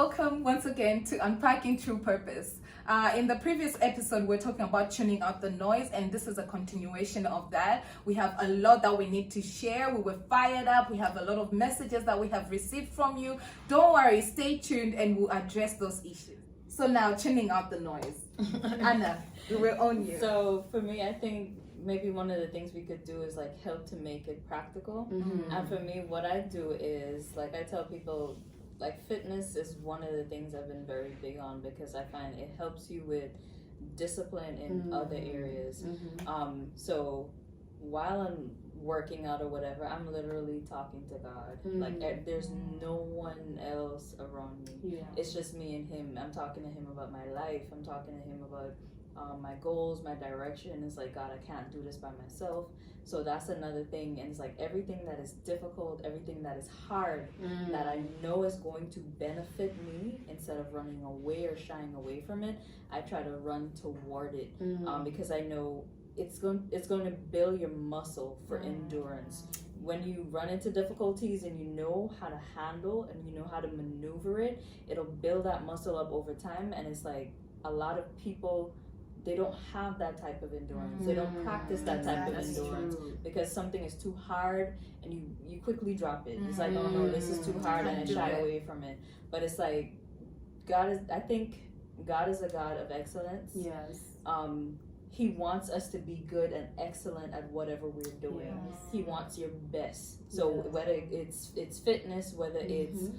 welcome once again to Unpacking True Purpose. In the previous episode, we're talking about tuning out the noise, and this is a continuation of that. We have a lot that we need to share. We were fired up. We have a lot of messages that we have received from you. Don't worry, stay tuned, and we'll address those issues. So now, tuning out the noise. Anna, we will own you. So for me, I think maybe one of the things we could do is like help to make it practical. And for me, what I do is like I tell people, like fitness is one of the things I've been very big on because I find it helps you with discipline in other areas. So while I'm working out or whatever, I'm literally talking to God. Like there's no one else around me. It's just me and him. I'm talking to him about my life. I'm talking to him about my goals, my direction. It's like, God, I can't do this by myself. So that's another thing. And it's like everything that is difficult, everything that is hard, that I know is going to benefit me, instead of running away or shying away from it, I try to run toward it, because I know it's going to build your muscle for endurance. When you run into difficulties and you know how to handle and you know how to maneuver it, it'll build that muscle up over time. And it's like a lot of people, they don't have that type of endurance. They don't practice that type of endurance because something is too hard and you quickly drop it. It's like, oh no, this is too hard, and I shy away from it. But it's like I think God is a God of excellence. Yes. He wants us to be good and excellent at whatever we're doing. Yes. He wants your best. So whether it's fitness, whether it's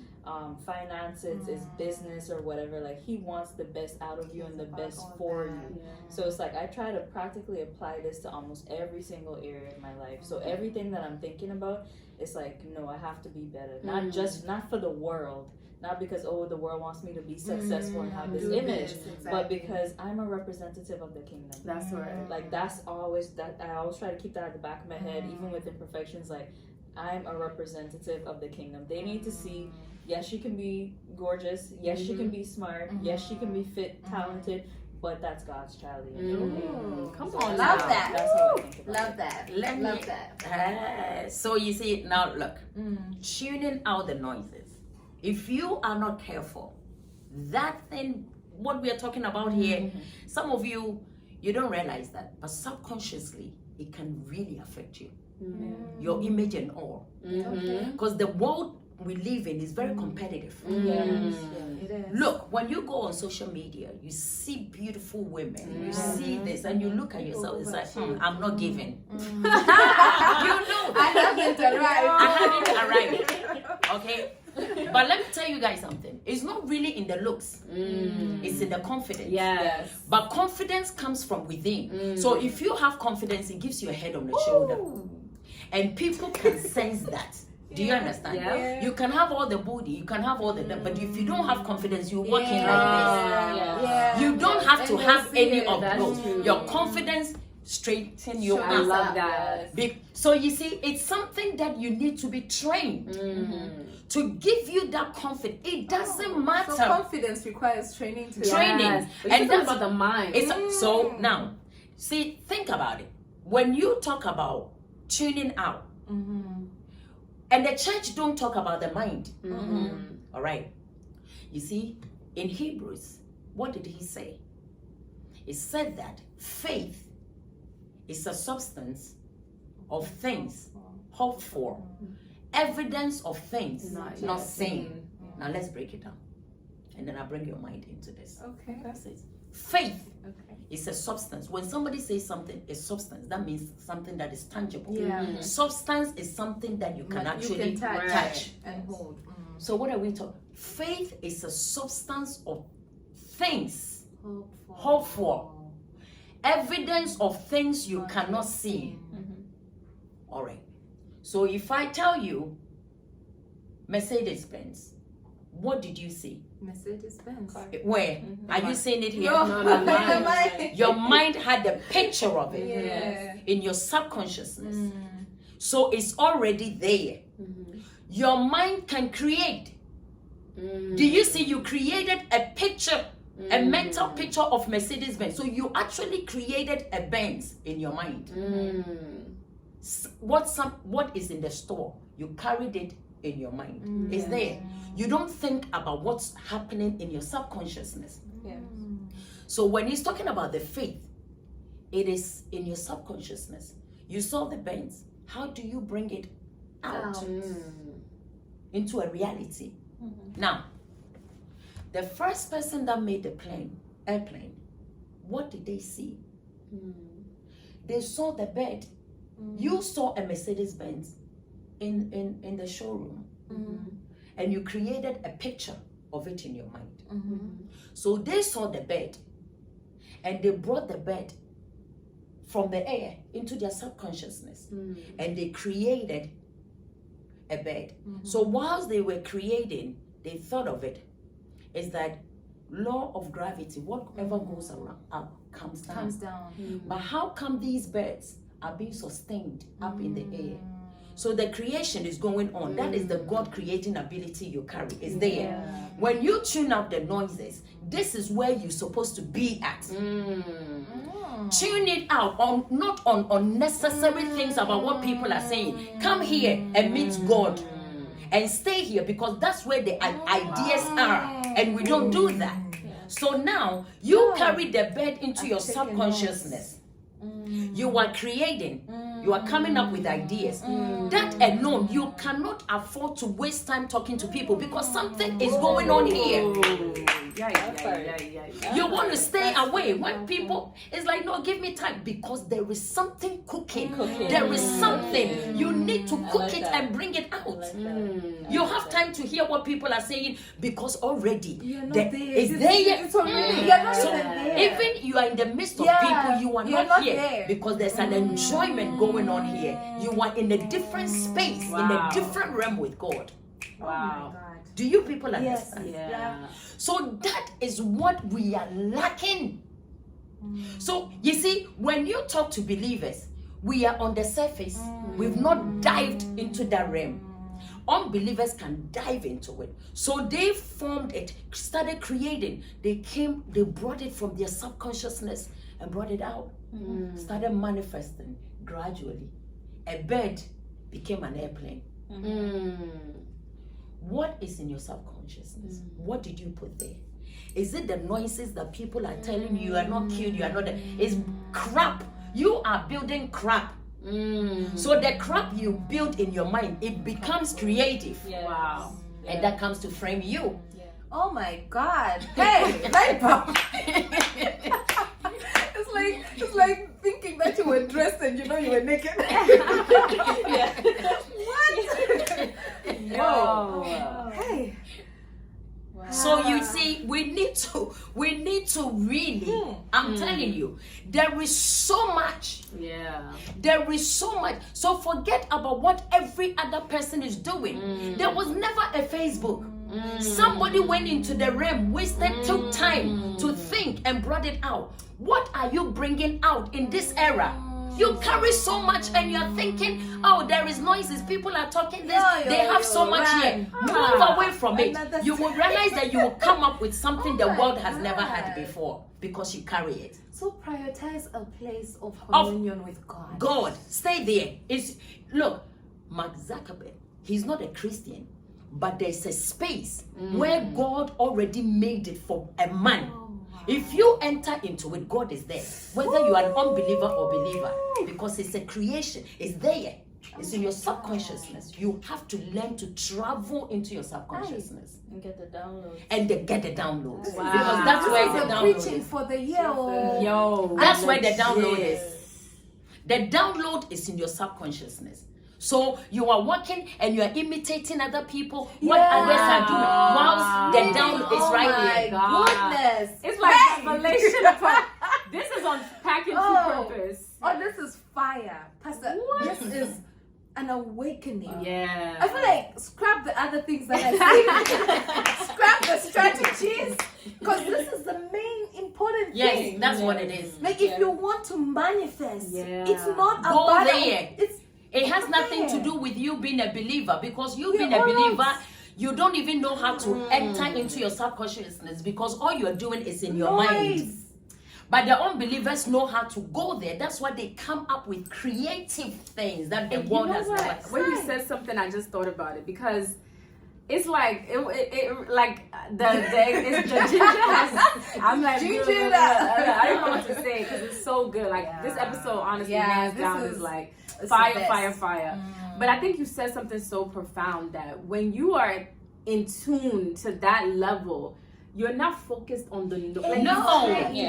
finances, it's business or whatever, like he wants the best out of you and the best for you. So it's like I try to practically apply this to almost every single area of my life. So everything that I'm thinking about, it's like, no, I have to be better. Not for the world. Not because, the world wants me to be successful and have this image, but because I'm a representative of the kingdom. That's right. Like that's always that I always try to keep that at the back of my head, even with imperfections. Like I'm a representative of the kingdom. They need to see, yes, she can be gorgeous. Yes, she can be smart. Yes, she can be fit, talented. But that's God's child. Come on, love that. That's how I think about Love it. that. Love that. So you see, now look, tuning out the noises. If you are not careful, that thing, what we are talking about here, some of you don't realize that, but subconsciously, it can really affect you. Your image and all. Because the world we live in is very competitive. It is. Look, when you go on social media, you see beautiful women, you see this, and you look at yourself, it's like, I'm not giving. You know that. I haven't arrived. Okay? But let me tell you guys something. It's not really in the looks. It's in the confidence. Yes. But confidence comes from within. So if you have confidence, it gives you a head on the shoulder. And people can sense that. Do you understand? Yeah. You can have all the body, you can have all the but if you don't have confidence, you're walking like this. You don't have to have any of those. Your confidence straighten you I up. love that. So you see, it's something that you need to be trained to give you that confidence. It doesn't matter. So confidence requires training to Training. And that's about the mind. So now, see, think about it. When you talk about tuning out, and the church don't talk about the mind. All right. You see, in Hebrews, what did he say? He said that faith is a substance of things hoped for, evidence of things not seen. Now let's break it down, and then I'll bring your mind into this. Okay. That's it. Faith is a substance. When somebody says something is substance, that means something that is tangible. Substance is something that you can actually touch and hold. So what are we talking? Faith is a substance of things hoped for, evidence of things you cannot see. All right. So if I tell you Mercedes-Benz, what did you see? Mercedes-Benz. Where? Are you seeing it here? No. Your mind had a picture of it in your subconsciousness. So it's already there. Your mind can create. Do you see? You created a picture, a mental picture of Mercedes-Benz. So you actually created a Benz in your mind. What is in the store? You carried it in your mind. It's there. You don't think about what's happening in your subconsciousness. Yes. So when he's talking about the faith, it is in your subconsciousness. You saw the bends. How do you bring it out into a reality? Now, the first person that made the airplane, what did they see? They saw the bed. You saw a Mercedes-Benz in the showroom, and you created a picture of it in your mind. So they saw the bed, and they brought the bed from the air into their subconsciousness, and they created a bed. So whilst they were creating, they thought of it is that law of gravity, whatever goes around up comes down. But how come these beds are being sustained up in the air? So the creation is going on. That is the God creating ability you carry. It's there. When you tune out the noises, this is where you're supposed to be at. Tune it out, not on unnecessary things about what people are saying. Come here and meet God and stay here, because that's where the ideas are, and we don't do that. So now you carry the bed into your subconsciousness. You are creating, you are coming up with ideas. That alone, you cannot afford to waste time talking to people, because something is going on here. You want to stay away when people, it's like, no, give me time, because there is something cooking. There is something. You need to cook it and bring it out. You have time to hear what people are saying, because already it's there. So even you are in the midst of people, you are not here, because there's an enjoyment going on here. You are in a different space, in a different realm with God. Wow. Do you people understand? Yes. Yeah. So that is what we are lacking. So you see, when you talk to believers, we are on the surface. We've not dived into that realm. Unbelievers can dive into it. So they formed it, started creating. They brought it from their subconsciousness and brought it out. Started manifesting gradually. A bed became an airplane. What is in your subconsciousness? What did you put there? Is it the noises that people are telling you are not cute, you are not? It's crap. You are building crap. So the crap you build in your mind, it becomes creative. Wow. And that comes to frame you. Oh my God. Hey, Viper. It's like thinking that you were dressed and you know you were naked. What? Whoa. Hey. Wow. So you see, we need to really, I'm telling you, there is so much. There is so much. So forget about what every other person is doing. There was never a Facebook. Somebody went into the realm, took time to think and brought it out. What are you bringing out in this era? You carry so much and you're thinking, oh, there is noises, people are talking this, they have so much here. Move away from it. You will realize that you will come up with something the world has never had before, because you carry it. So prioritize a place of communion with God. God, stay there. Look, Mark Zuckerberg, he's not a Christian, but there's a space where God already made it for a man. If you enter into it, God is there. Whether you are an unbeliever or believer. Because it's a creation. It's there. It's in your subconsciousness. You have to learn to travel into your subconsciousness. And get the downloads. And get the downloads. Wow. Because that's where the download preaching is. for the year. That's where the download is. The download is in your subconsciousness. So you are working and you are imitating other people, what others are doing, whilst the download is right there. Goodness. It's like revelation. This is unpacking true purpose. Oh, this is fire. Pastor, this is an awakening. Yeah. I feel like scrap the other things that I say. Scrap the strategies. Because this is the main important thing. Yes, that's what it is. Like if you want to manifest, it's not Go about there. It has nothing to do with you being a believer, because you being a believer, you don't even know how to enter into your subconsciousness, because all you're doing is in your mind. But the unbelievers know how to go there. That's why they come up with creative things that the And world you know has what? never. When you said something, I just thought about it because it's like it like it's the ginger has. I'm like Ginger. I don't know what to say because it's so good. Like this episode, honestly, hands this down, is is like the fire. best. But I think you said something so profound that when you are in tune to that level, you're not focused on the No. You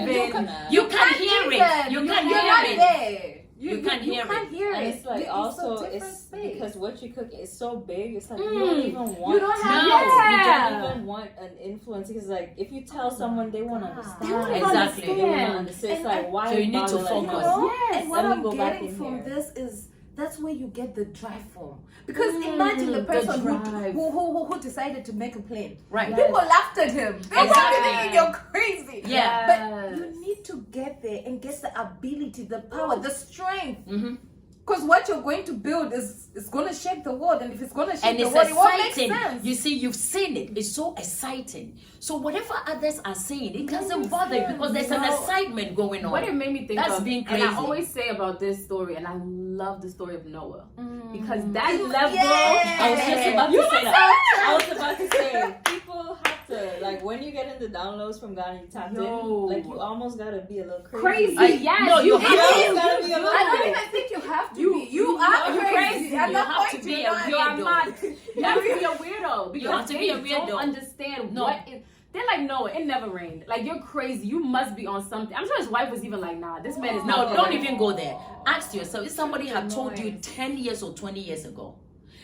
You can't hear it. You can't You're hear not it. there. You can't hear can't it. hear And it. it's like It's also a different it's space. because what you cook is so big. It's like you don't even want. You don't have No. You yeah. don't even want an influence because like if you tell someone they won't understand. They won't Exactly. They won't understand. understand. It's And- like why So you need to bother, like, focus. Yes. And what Let me I'm go back getting in from here. this is that's where you get the drive from. Because imagine the the person drive. who decided to make a plane. Right. People laughed at him. They Exactly. probably thinking you're crazy. Yeah. But you need to get there and get the ability, the power, the strength. Mhm. Because what you're going to build is going to shake the world. And if it's going to shake And the it's world, it won't make exciting. sense. You see, you've seen it. It's so exciting. So whatever others are saying, it doesn't bother you because there's an excitement going on. What it made me think That's of, being and I crazy. always say about this story, and I love the story of Noah because Mm. that level. Yes. I was just about You to say were that. I was about to say people have to like when you get in the downloads from God and you tap Yo. in, like you almost gotta be a little Crazy, crazy. No, you you have You to. almost gotta be a I little don't bit. even think you have to You- be. You you are are crazy. crazy. At You that have point, to be you're a not. You are weirdo. not. You have to be a weirdo because have to they be a weirdo. don't understand No. what is. They're like, no, it never rained. Like you're crazy. You must be on something. I'm sure his wife was even like, nah, this man is No, not. don't even go there. Ask yourself, if somebody had told you 10 years or 20 years ago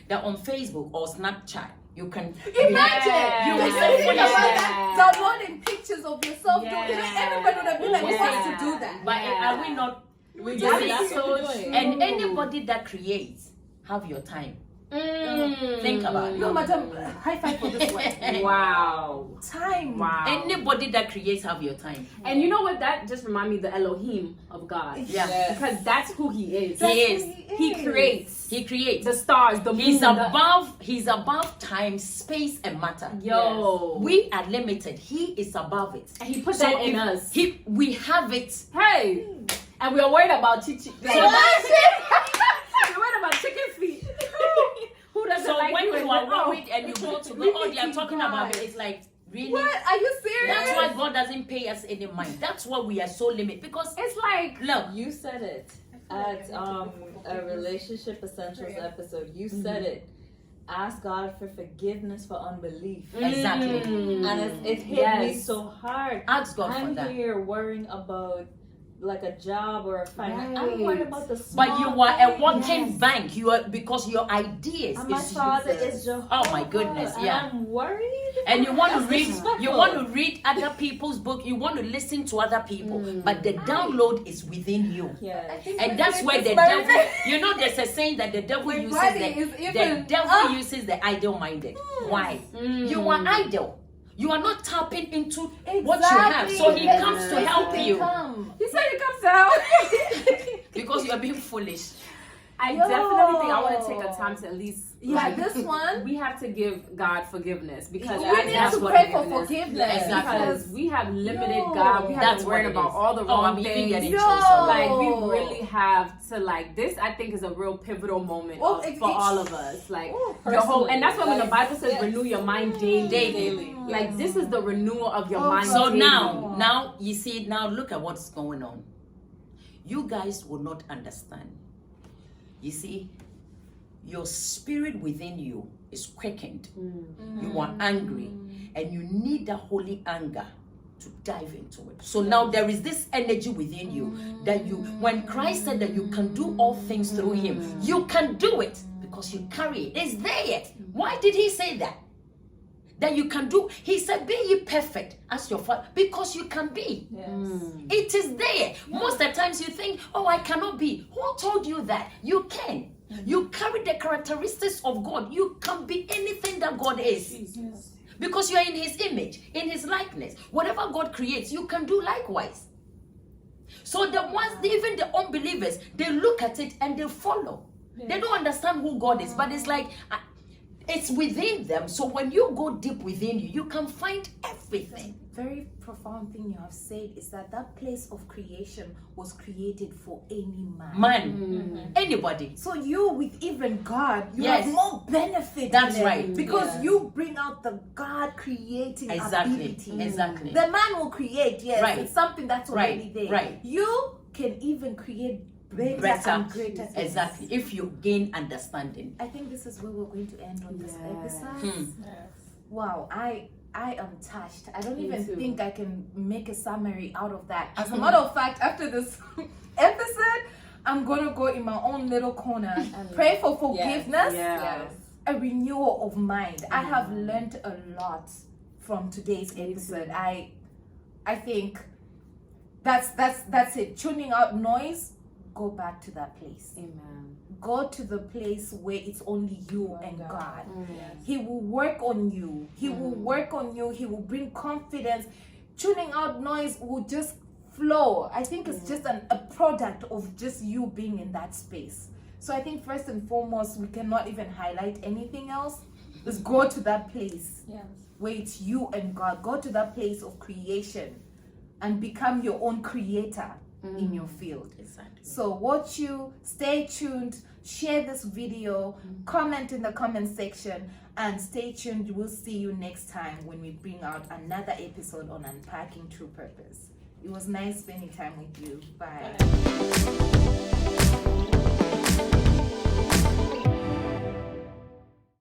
that on Facebook or Snapchat, you can Imagine. Yeah. You You will think say, about "Foolishness." that? Downloading pictures of yourself. Yeah. Doing, everybody would have been like, who wants to do that? But are we not? We That do. is That's so what we're doing. And anybody that creates, have your time. Think about it. No, madam, high five for this one. Wow. Time. Wow. Anybody that creates, have your time. And you know what? That just remind me of the Elohim of God. Yeah. Yes. Because that's who he is. He is. He creates He creates. the stars, the moon. He's the- above time, space, and matter. Yo. We are limited. He is above it. And he put So that in if us. we have it. Hey. And we are worried about chichi. So We're worried about chicken feet. Who doesn't So like when you you are worried and you go to God, oh, they are Limiting talking about God. it. It's like, really? What? Are you serious? That's why God doesn't pay us any mind. That's why we are so limited. Because It's like look, You said it at a relationship essentials episode. You said it. Ask God for forgiveness for unbelief. Exactly. And it hit me Yes. so hard. ask God for I'm that. here worrying about like a job or a finance. I'm Right. worried about the small But you are a things. walking bank. You are because your ideas And my is father Jesus. is Jehovah. Oh my goodness, and yeah. I'm worried. And you want to That's read, disrespectful. you want to read other people's book. You want to listen to other people, but the download is within you. Yeah. And that's where the It's devil, you know, there's a saying that the devil My uses body the, is the even- devil uses the idle-minded. Why? You are idle. You are not tapping into what you have. So he Exactly. comes to help you he said it comes out. because you are being foolish. I Yo. definitely think I want to take a time to at least Yeah, this one. we have to give God forgiveness because We that's need that's to what pray for forgiveness is. forgiveness. Exactly. Because we have limited Yo. God. We have That's to worry what it about is. all the Oh, wrong I'm even things. getting Yo. chills already. Like we really have to like this. I think is a real pivotal moment Well, for all of us. Like Ooh, your whole, and that's why when the Like, Bible says yes. renew your mind daily. Daily. Like this is the renewal of your Oh, mind. So daily. now you see, now look at what's going on. You guys will not understand. You see, your spirit within you is quickened. You are angry, and you need the holy anger to dive into it. So now there is this energy within you that you, when Christ said that you can do all things through him, you can do it because you carry it. It's there. Why did he say that? That you can do. He said, be ye perfect as your father, because you can be. Yes. It is there. Most of the times you think, oh, I cannot be. Who told you that? You can. You carry the characteristics of God. You can be anything that God is. Because you are in his image, in his likeness. Whatever God creates, you can do likewise. So the ones, even the unbelievers, they look at it and they follow. They don't understand who God is. But it's like, It's within them. So when you go deep within you, you can find everything. Very profound thing you have said is that place of creation was created for any man. Man, anybody. So you, with even God, you Yes. have more benefit. That's in it right. because Yes. you bring out the God creating Exactly. ability. Exactly. The man will create, yes, Right. it's something that's already Right. there. Right. You can even create better Better. and greater things. Exactly. If you gain understanding. I think this is where we're going to end on this Yes. episode. Wow, I am touched. I don't Me even too. think I can make a summary out of that. As a matter of fact, after this episode, I'm gonna go in my own little corner and pray for forgiveness, Yeah. a renewal of mind. I have learned a lot from today's episode. I think that's it. Tuning out noise, go back to that place. Amen. Go to the place where it's only you and God. Yes. He will work on you. He will work on you. He will bring confidence. Tuning out noise will just flow. I think it's just a product of just you being in that space. So I think first and foremost, we cannot even highlight anything else. Just go to that place Yes. where it's you and God. Go to that place of creation and become your own creator in your field. Exactly. So watch you, stay tuned, share this video, comment in the comment section, and stay tuned. We'll see you next time when we bring out another episode on Unpacking True Purpose. It was nice spending time with you. Bye. Bye.